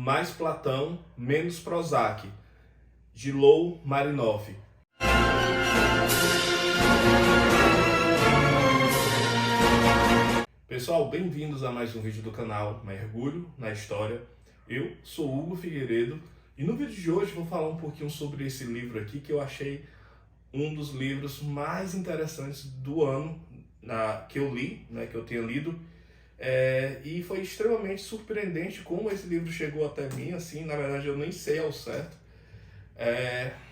Mais Platão, Menos Prozac, de Lou Marinov. Pessoal, bem-vindos a mais um vídeo do canal Mergulho na História. Eu sou Hugo Figueiredo e no vídeo de hoje vou falar um pouquinho sobre esse livro aqui que eu achei um dos livros mais interessantes do ano que eu li, que eu tenho lido. E foi extremamente surpreendente como esse livro chegou até mim, assim, na verdade eu nem sei ao certo.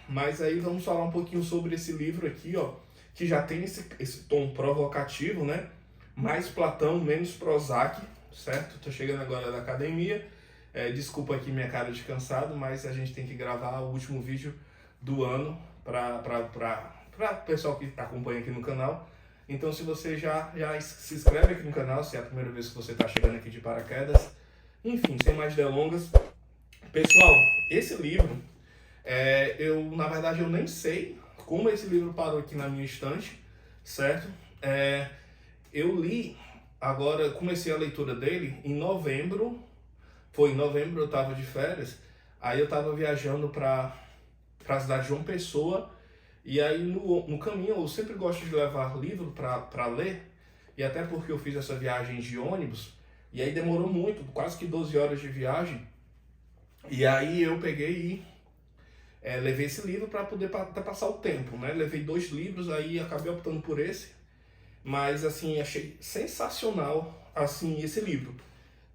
Mas aí vamos falar um pouquinho sobre esse livro aqui, ó, que já tem esse tom provocativo, né? Mais Platão, Menos Prozac, certo? Tô chegando agora da academia, desculpa aqui minha cara de cansado, mas a gente tem que gravar o último vídeo do ano para o pessoal que acompanha aqui no canal. Então se você já se inscreve aqui no canal, se é a primeira vez que você está chegando aqui de paraquedas. Enfim, sem mais delongas. Pessoal, esse livro, na verdade eu nem sei como esse livro parou aqui na minha estante, certo? Eu li, agora comecei a leitura dele em novembro, eu estava de férias, aí eu estava viajando para a cidade de João Pessoa, e aí no caminho eu sempre gosto de levar livro para ler, e até porque eu fiz essa viagem de ônibus, e aí demorou muito, quase que 12 horas de viagem, e aí eu peguei e levei esse livro para poder passar o tempo, né? Levei 2 livros, aí acabei optando por esse. Mas assim, achei sensacional assim esse livro,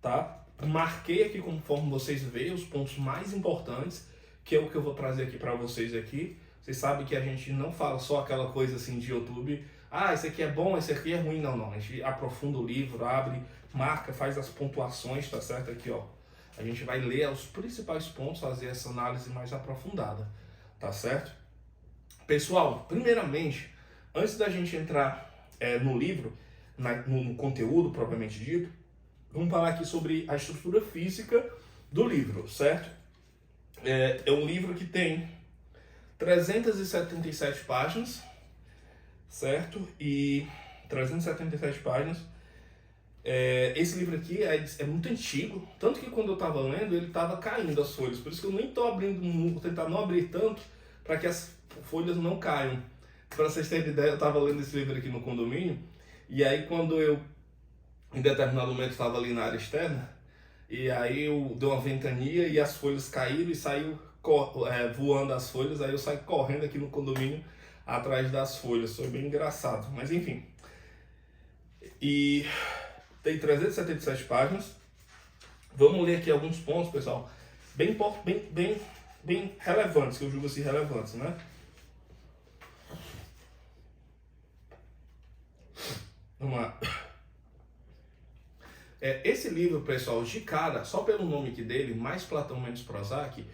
tá? Marquei aqui, conforme vocês veem, os pontos mais importantes, que é o que eu vou trazer aqui para vocês aqui. Vocês sabem que a gente não fala só aquela coisa assim de YouTube, esse aqui é bom, esse aqui é ruim, não. A gente aprofunda o livro, abre, marca, faz as pontuações, tá certo? Aqui, ó. A gente vai ler os principais pontos, fazer essa análise mais aprofundada, tá certo? Pessoal, primeiramente, antes da gente entrar no livro, no conteúdo propriamente dito, vamos falar aqui sobre a estrutura física do livro, certo? É um livro que tem 377 páginas, certo? E 377 páginas. Esse livro aqui é muito antigo, tanto que quando eu estava lendo, ele estava caindo as folhas, por isso que eu nem estou abrindo, vou tentar não abrir tanto, para que as folhas não caiam. Para vocês terem ideia, eu estava lendo esse livro aqui no condomínio, e aí quando eu, em determinado momento, estava ali na área externa, e aí deu uma ventania e as folhas caíram e saiu voando as folhas, aí eu saí correndo aqui no condomínio atrás das folhas, foi bem engraçado, mas enfim. E tem 377 páginas, vamos ler aqui alguns pontos, pessoal, bem relevantes, que eu julgo assim relevantes, né? Vamos lá. Esse livro, pessoal, de cara, só pelo nome aqui dele, Mais Platão, Menos Prozac,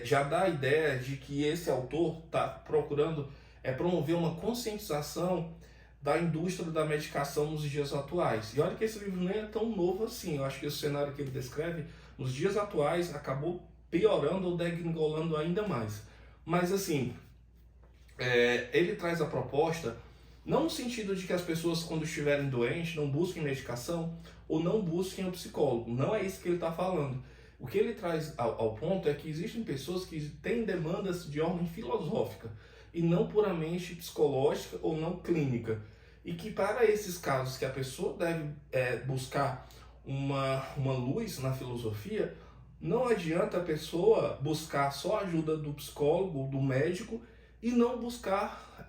já dá a ideia de que esse autor está procurando promover uma conscientização da indústria da medicação nos dias atuais. E olha que esse livro nem é tão novo assim. Eu acho que o cenário que ele descreve, nos dias atuais, acabou piorando ou degringolando ainda mais. Mas assim, ele traz a proposta não no sentido de que as pessoas, quando estiverem doentes, não busquem medicação ou não busquem o psicólogo. Não é isso que ele está falando. O que ele traz ao ponto é que existem pessoas que têm demandas de ordem filosófica e não puramente psicológica ou não clínica. E que para esses casos que a pessoa deve buscar uma luz na filosofia, não adianta a pessoa buscar só a ajuda do psicólogo, do médico, e não buscar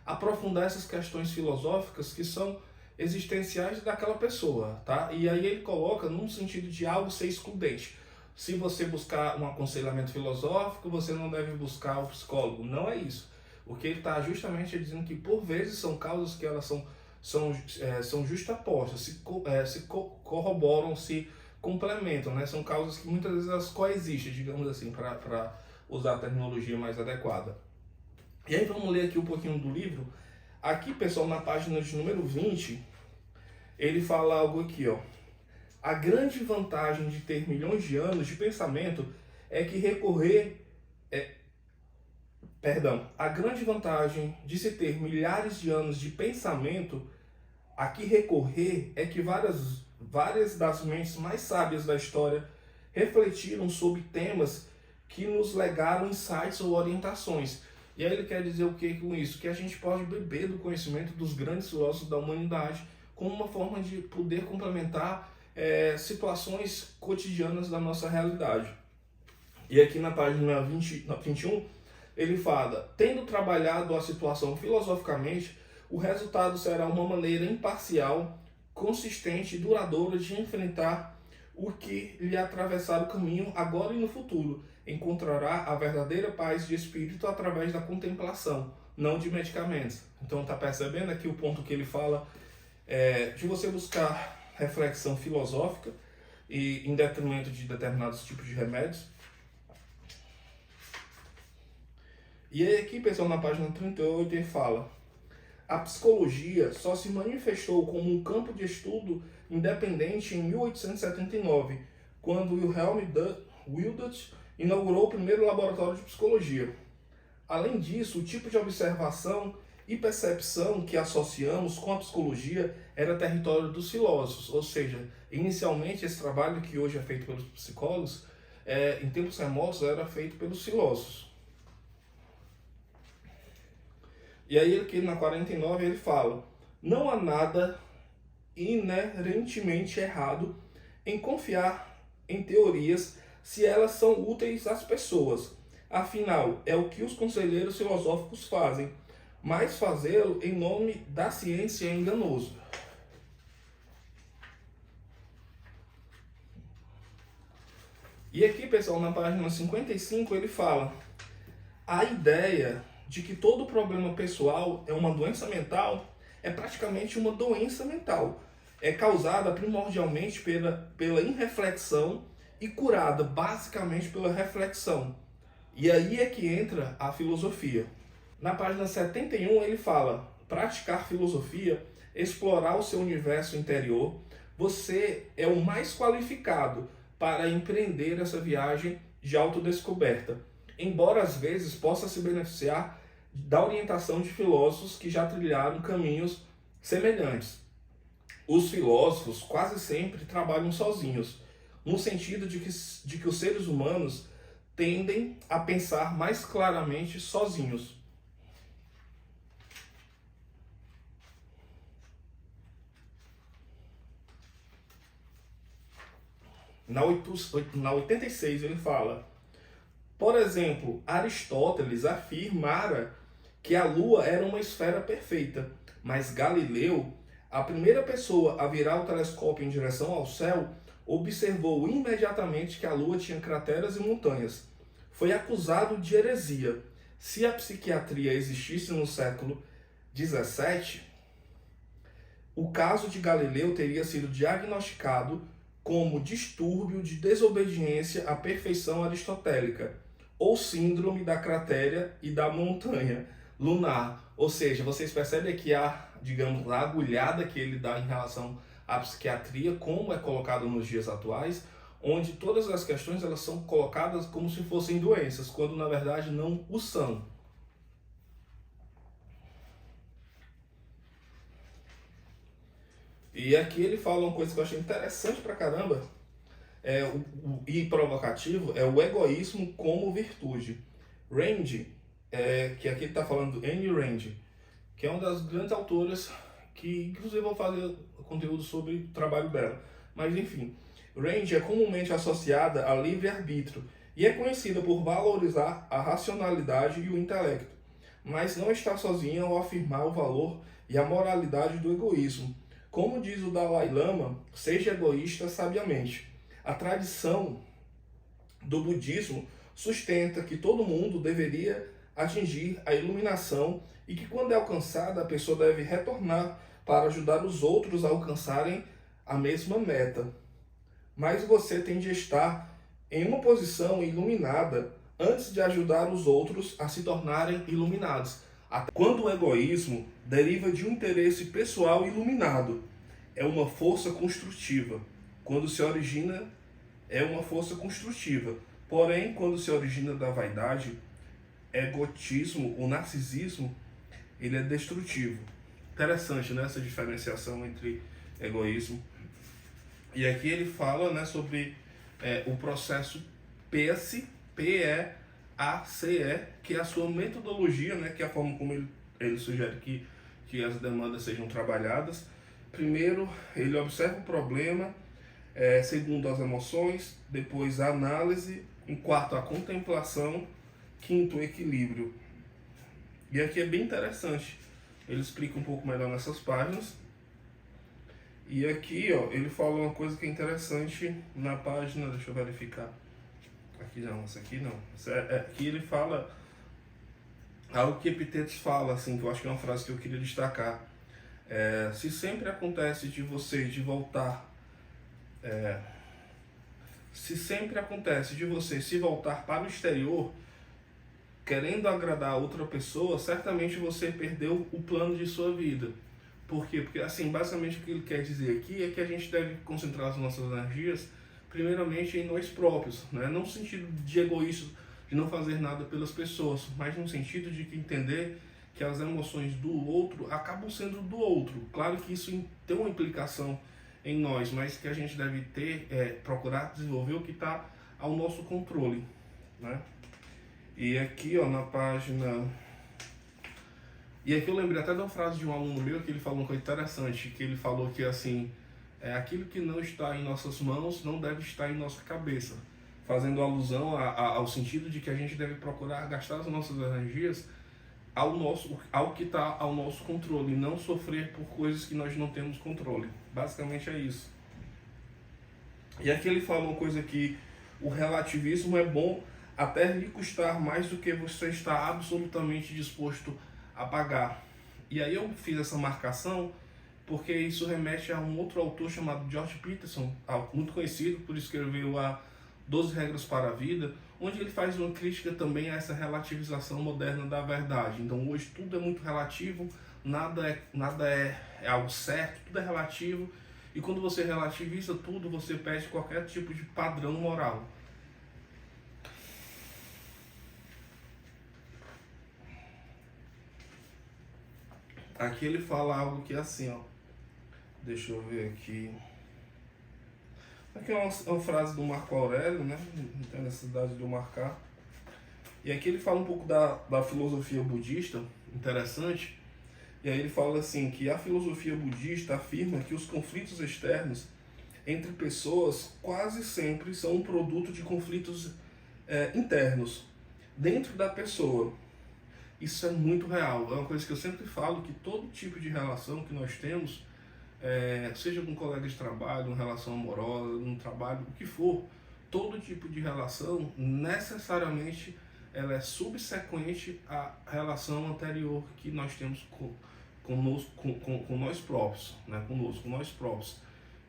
aprofundar essas questões filosóficas que são existenciais daquela pessoa, tá? E aí ele coloca num sentido de algo ser excludente. Se você buscar um aconselhamento filosófico, você não deve buscar o psicólogo. Não é isso. O que ele está justamente dizendo que por vezes são causas que elas são justapostas, se corroboram, se complementam, né? São causas que muitas vezes elas coexistem, digamos assim, para usar a terminologia mais adequada. E aí vamos ler aqui um pouquinho do livro. Aqui, pessoal, na página de número 20, ele fala algo aqui, ó. A grande vantagem de ter milhões de anos de pensamento é que a grande vantagem de se ter milhares de anos de pensamento a que recorrer é que várias das mentes mais sábias da história refletiram sobre temas que nos legaram insights ou orientações. E aí ele quer dizer o que com isso? Que a gente pode beber do conhecimento dos grandes filósofos da humanidade como uma forma de poder complementar situações cotidianas da nossa realidade. E aqui na página 21, ele fala: tendo trabalhado a situação filosoficamente, o resultado será uma maneira imparcial, consistente e duradoura de enfrentar o que lhe atravessar o caminho agora e no futuro. Encontrará a verdadeira paz de espírito através da contemplação, não de medicamentos. Então tá percebendo aqui o ponto que ele fala de você buscar reflexão filosófica e em detrimento de determinados tipos de remédios. E aí aqui, pessoal, na página 38 ele fala: a psicologia só se manifestou como um campo de estudo independente em 1879, quando Wilhelm Wildert inaugurou o primeiro laboratório de psicologia. Além disso, o tipo de observação e percepção que associamos com a psicologia era território dos filósofos, ou seja, inicialmente esse trabalho que hoje é feito pelos psicólogos, em tempos remotos era feito pelos filósofos. E aí aqui na 49 ele fala: não há nada inerentemente errado em confiar em teorias se elas são úteis às pessoas. Afinal, é o que os conselheiros filosóficos fazem, mas fazê-lo em nome da ciência é enganoso. E aqui, pessoal, na página 55 ele fala: a ideia de que todo problema pessoal é uma doença mental é praticamente uma doença mental. É causada primordialmente pela irreflexão e curada basicamente pela reflexão. E aí é que entra a filosofia. Na página 71 ele fala: praticar filosofia, explorar o seu universo interior, você é o mais qualificado para empreender essa viagem de autodescoberta, embora às vezes possa se beneficiar da orientação de filósofos que já trilharam caminhos semelhantes. Os filósofos quase sempre trabalham sozinhos, no sentido de que os seres humanos tendem a pensar mais claramente sozinhos. Na 86 ele fala: por exemplo, Aristóteles afirmara que a Lua era uma esfera perfeita, mas Galileu, a primeira pessoa a virar o telescópio em direção ao céu, observou imediatamente que a Lua tinha crateras e montanhas. Foi acusado de heresia. Se a psiquiatria existisse no século XVII, o caso de Galileu teria sido diagnosticado como distúrbio de desobediência à perfeição aristotélica, ou síndrome da cratera e da montanha lunar. Ou seja, vocês percebem que a agulhada que ele dá em relação à psiquiatria, como é colocado nos dias atuais, onde todas as questões elas são colocadas como se fossem doenças, quando na verdade não o são. E aqui ele fala uma coisa que eu achei interessante pra caramba, e provocativo, é o egoísmo como virtude. Rand, que aqui ele está falando Ayn Rand, que é uma das grandes autoras, que inclusive vou fazer conteúdo sobre o trabalho dela. Mas enfim, Rand é comumente associada a livre-arbítrio e é conhecida por valorizar a racionalidade e o intelecto, mas não está sozinha ao afirmar o valor e a moralidade do egoísmo. Como diz o Dalai Lama, seja egoísta sabiamente. A tradição do budismo sustenta que todo mundo deveria atingir a iluminação e que quando é alcançada a pessoa deve retornar para ajudar os outros a alcançarem a mesma meta. Mas você tem de estar em uma posição iluminada antes de ajudar os outros a se tornarem iluminados. Quando o egoísmo deriva de um interesse pessoal iluminado, é uma força construtiva. Quando se origina, é uma força construtiva. Porém, quando se origina da vaidade, egotismo, o narcisismo, ele é destrutivo. Interessante, né, essa diferenciação entre egoísmo. E aqui ele fala, né, sobre o processo PEACE, PEACE, que é a sua metodologia, né, que é a forma como ele sugere que as demandas sejam trabalhadas. Primeiro, ele observa o problema, segundo, as emoções, depois a análise, em quarto, a contemplação, quinto, o equilíbrio. E aqui é bem interessante, ele explica um pouco melhor nessas páginas. E aqui, ó, ele fala uma coisa que é interessante na página, deixa eu verificar. Aqui não, essa aqui não. Aqui ele fala algo que Epictetus fala, assim, que eu acho que é uma frase que eu queria destacar. Se sempre acontece de você de voltar, se sempre acontece de você se voltar para o exterior, querendo agradar a outra pessoa, certamente você perdeu o plano de sua vida. Por quê? Porque, assim, basicamente o que ele quer dizer aqui é que a gente deve concentrar as nossas energias, primeiramente, em nós próprios, né? Não no sentido de egoísmo, de não fazer nada pelas pessoas, mas no sentido de entender que as emoções do outro acabam sendo do outro. Claro que isso tem uma implicação em nós, mas que a gente deve procurar desenvolver o que está ao nosso controle, né? E aqui, ó, na página... E aqui eu lembrei até de uma frase de um aluno meu que ele falou uma coisa interessante, que ele falou que, assim, aquilo que não está em nossas mãos não deve estar em nossa cabeça, fazendo alusão ao sentido de que a gente deve procurar gastar as nossas energias ao que está ao nosso controle, e não sofrer por coisas que nós não temos controle. Basicamente é isso. E aqui ele fala uma coisa que o relativismo é bom até lhe custar mais do que você está absolutamente disposto a pagar. E aí eu fiz essa marcação porque isso remete a um outro autor chamado George Peterson, muito conhecido por escrever a 12 Regras para a Vida, onde ele faz uma crítica também a essa relativização moderna da verdade. Então hoje tudo é muito relativo, nada é algo certo, tudo é relativo, e quando você relativiza tudo, você perde qualquer tipo de padrão moral. Aqui ele fala algo que é assim, ó. Deixa eu ver aqui. Aqui é uma frase do Marco Aurélio, né? Não tem necessidade de eu marcar. E aqui ele fala um pouco da filosofia budista, interessante. E aí ele fala assim, que a filosofia budista afirma que os conflitos externos entre pessoas quase sempre são um produto de conflitos internos, dentro da pessoa. Isso é muito real, é uma coisa que eu sempre falo, que todo tipo de relação que nós temos, seja com um colega de trabalho, uma relação amorosa, um trabalho, o que for, todo tipo de relação, necessariamente, ela é subsequente à relação anterior que nós temos com nós próprios, né? Conosco, com nós próprios.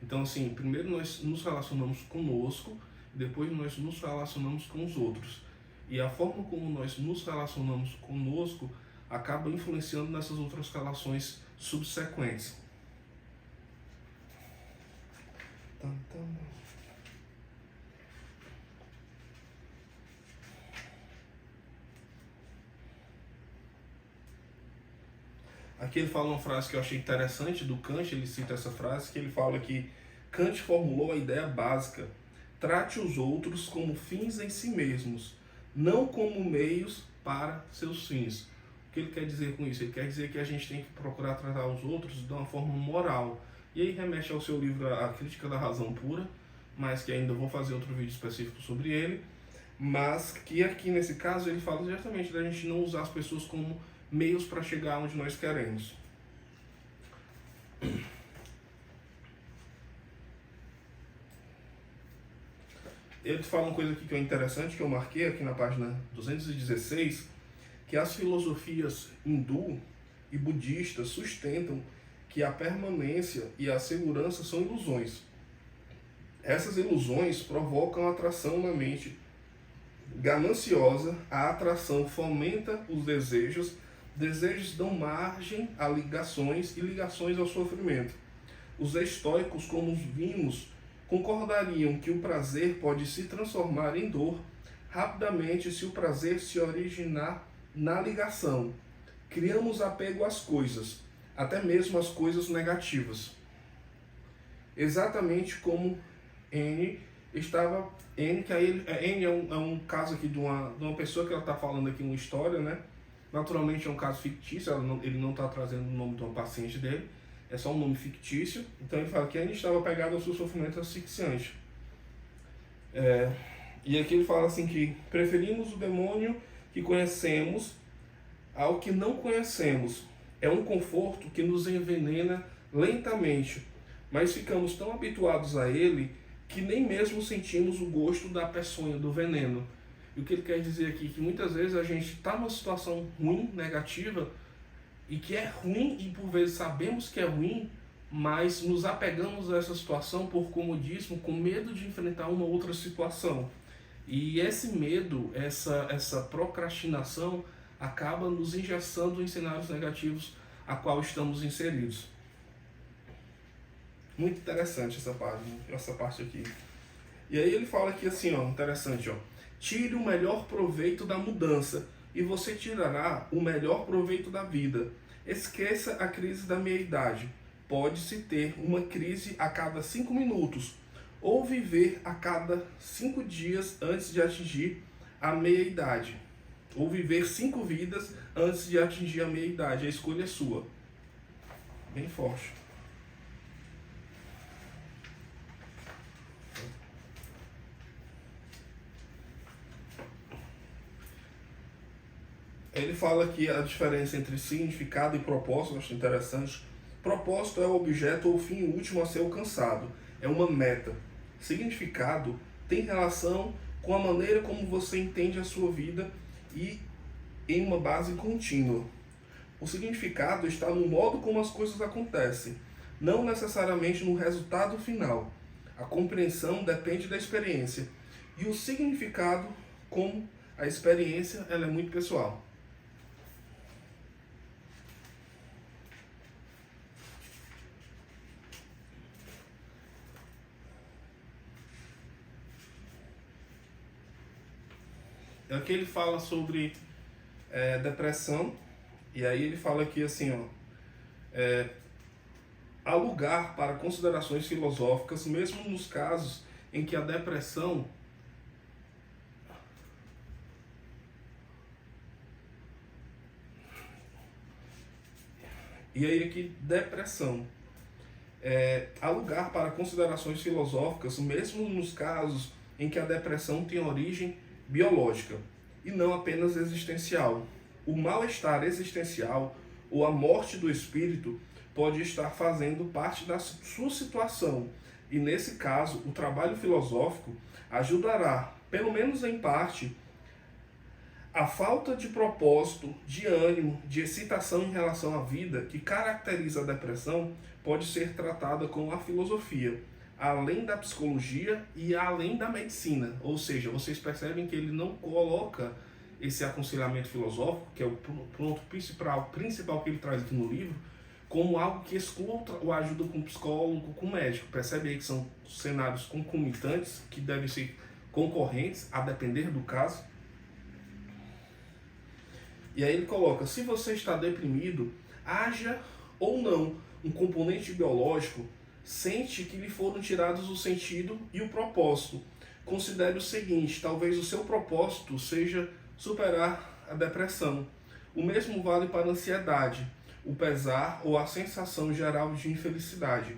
Então, assim, primeiro nós nos relacionamos conosco, depois nós nos relacionamos com os outros. E a forma como nós nos relacionamos conosco acaba influenciando nessas outras relações subsequentes. Aqui ele fala uma frase que eu achei interessante do Kant, ele cita essa frase, que ele fala que Kant formulou a ideia básica: trate os outros como fins em si mesmos, não como meios para seus fins. O que ele quer dizer com isso? Ele quer dizer que a gente tem que procurar tratar os outros de uma forma moral. E aí remete ao seu livro A Crítica da Razão Pura, mas que ainda vou fazer outro vídeo específico sobre ele, mas que aqui nesse caso ele fala diretamente da gente não usar as pessoas como meios para chegar onde nós queremos. Ele fala uma coisa aqui que é interessante, que eu marquei aqui na página 216, que as filosofias hindu e budistas sustentam que a permanência e a segurança são ilusões. Essas ilusões provocam atração na mente gananciosa, a atração fomenta os desejos dão margem a ligações e ligações ao sofrimento. Os estoicos, como vimos, concordariam que o prazer pode se transformar em dor rapidamente se o prazer se originar na ligação. Criamos apego às coisas, até mesmo às coisas negativas. Exatamente como N estava N, que aí N é um caso aqui de uma pessoa que ela está falando aqui uma história, né? Naturalmente é um caso fictício, ele não está trazendo o nome de uma paciente dele, é só um nome fictício. Então ele fala que N estava pegado ao seu sofrimento asfixiante. E aqui ele fala assim que preferimos o demônio que conhecemos ao que não conhecemos. É um conforto que nos envenena lentamente, mas ficamos tão habituados a ele que nem mesmo sentimos o gosto da peçonha do veneno. E o que ele quer dizer aqui é que muitas vezes a gente está numa situação ruim, negativa, e que é ruim e por vezes sabemos que é ruim, mas nos apegamos a essa situação por comodismo, com medo de enfrentar uma outra situação. E esse medo, essa procrastinação, acaba nos engessando em cenários negativos a qual estamos inseridos. Muito interessante essa parte aqui. E aí ele fala aqui assim, ó, interessante, ó. Tire o melhor proveito da mudança e você tirará o melhor proveito da vida. Esqueça a crise da meia-idade. Pode-se ter uma crise a cada 5 minutos ou viver a cada 5 dias antes de atingir a meia-idade. Ou viver 5 vidas antes de atingir a meia-idade. A escolha é sua. Bem forte. Ele fala aqui a diferença entre significado e propósito, eu acho interessante. Propósito é o objeto ou fim último a ser alcançado, é uma meta. Significado tem relação com a maneira como você entende a sua vida e em uma base contínua. O significado está no modo como as coisas acontecem, não necessariamente no resultado final. A compreensão depende da experiência e o significado, como a experiência, ela é muito pessoal. Aqui ele fala sobre depressão, e aí ele fala aqui assim, ó, há lugar para considerações filosóficas, mesmo nos casos em que a depressão e aí aqui depressão. Há lugar para considerações filosóficas, mesmo nos casos em que a depressão tem origem biológica e não apenas existencial. O mal-estar existencial ou a morte do espírito pode estar fazendo parte da sua situação e, nesse caso, o trabalho filosófico ajudará, pelo menos em parte, a falta de propósito, de ânimo, de excitação em relação à vida que caracteriza a depressão pode ser tratada com a filosofia, além da psicologia e além da medicina. Ou seja, vocês percebem que ele não coloca esse aconselhamento filosófico, que é o ponto principal que ele traz aqui no livro, como algo que exclua a ajuda com psicólogo, com médico. Percebe aí que são cenários concomitantes, que devem ser concorrentes, a depender do caso. E aí ele coloca, se você está deprimido, haja ou não um componente biológico, sente que lhe foram tirados o sentido e o propósito. Considere o seguinte, talvez o seu propósito seja superar a depressão. O mesmo vale para a ansiedade, o pesar ou a sensação geral de infelicidade.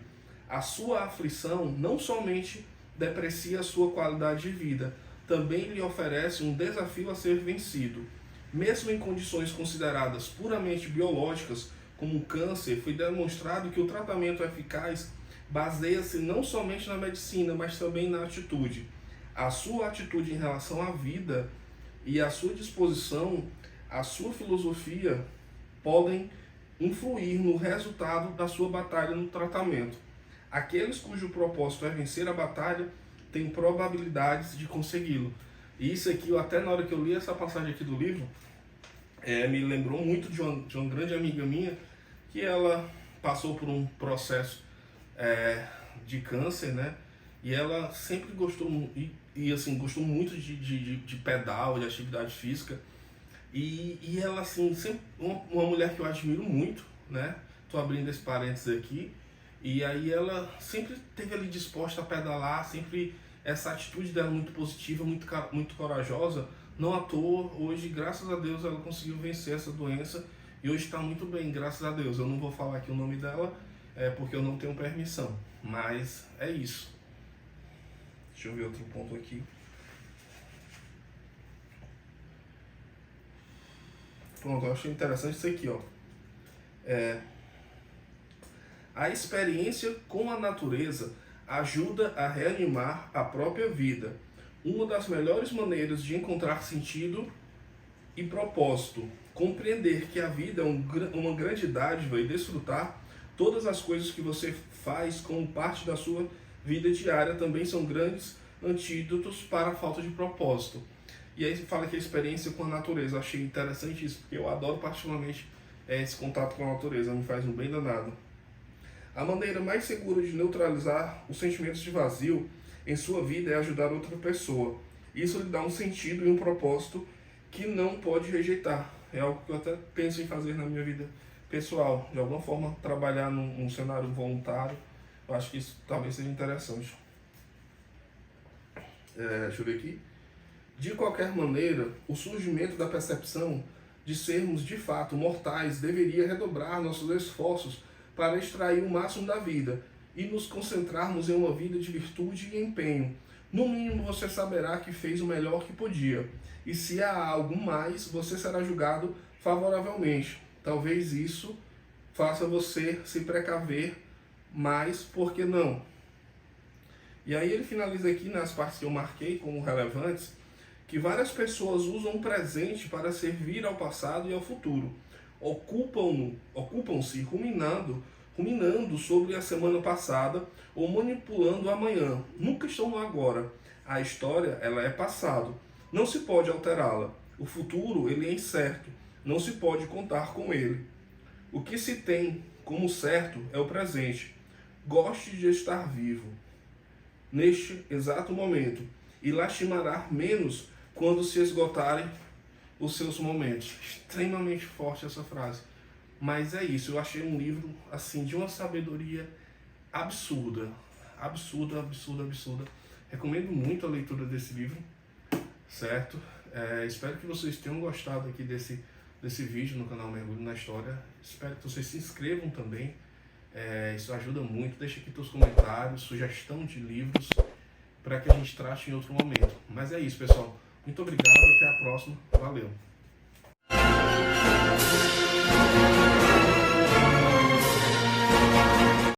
A sua aflição não somente deprecia a sua qualidade de vida, também lhe oferece um desafio a ser vencido. Mesmo em condições consideradas puramente biológicas, como o câncer, foi demonstrado que o tratamento eficaz baseia-se não somente na medicina, mas também na atitude. A sua atitude em relação à vida e a sua disposição, a sua filosofia podem influir no resultado da sua batalha no tratamento. Aqueles cujo propósito é vencer a batalha têm probabilidades de consegui-lo. E isso aqui, até na hora que eu li essa passagem aqui do livro, me lembrou muito de uma grande amiga minha, que ela passou por um processo de câncer, né? E ela sempre gostou, assim, gostou muito de pedal, de atividade física. E ela, assim, sempre uma mulher que eu admiro muito, né? Tô abrindo esse parênteses aqui. E aí ela sempre esteve ali disposta a pedalar, sempre essa atitude dela muito positiva, muito corajosa, não à toa, hoje, graças a Deus, ela conseguiu vencer essa doença e hoje está muito bem, graças a Deus. Eu não vou falar aqui o nome dela, porque eu não tenho permissão, mas é isso. Deixa eu ver outro ponto aqui. Pronto, eu achei interessante isso aqui, ó. A experiência com a natureza ajuda a reanimar a própria vida. Uma das melhores maneiras de encontrar sentido e propósito. Compreender que a vida é uma grande dádiva e desfrutar todas as coisas que você faz como parte da sua vida diária também são grandes antídotos para a falta de propósito. E aí fala que a experiência com a natureza, eu achei interessante isso, porque eu adoro particularmente esse contato com a natureza, me faz um bem danado. A maneira mais segura de neutralizar os sentimentos de vazio em sua vida é ajudar outra pessoa. Isso lhe dá um sentido e um propósito que não pode rejeitar. É algo que eu até penso em fazer na minha vida pessoal, de alguma forma trabalhar num cenário voluntário. Eu acho que isso talvez seja interessante. Deixa eu ver aqui. De qualquer maneira, o surgimento da percepção de sermos de fato mortais deveria redobrar nossos esforços para extrair o máximo da vida e nos concentrarmos em uma vida de virtude e empenho. No mínimo, você saberá que fez o melhor que podia, e se há algo mais, você será julgado favoravelmente. Talvez isso faça você se precaver, mas por que não? E aí ele finaliza aqui nas partes que eu marquei como relevantes, que várias pessoas usam o presente para servir ao passado e ao futuro. Ocupam-se ruminando sobre a semana passada ou manipulando o amanhã. Nunca estão no agora. A história, ela é passado. Não se pode alterá-la. O futuro, ele é incerto. Não se pode contar com ele. O que se tem como certo é o presente. Goste de estar vivo neste exato momento e lastimará menos quando se esgotarem os seus momentos. Extremamente forte essa frase. Mas é isso, eu achei um livro assim de uma sabedoria absurda. Absurda. Recomendo muito a leitura desse livro, certo? Espero que vocês tenham gostado aqui desse vídeo no canal Mergulho na História. Espero que vocês se inscrevam também. Isso ajuda muito. Deixa aqui seus comentários, sugestão de livros, para que a gente trate em outro momento. Mas é isso, pessoal. Muito obrigado, até a próxima. Valeu!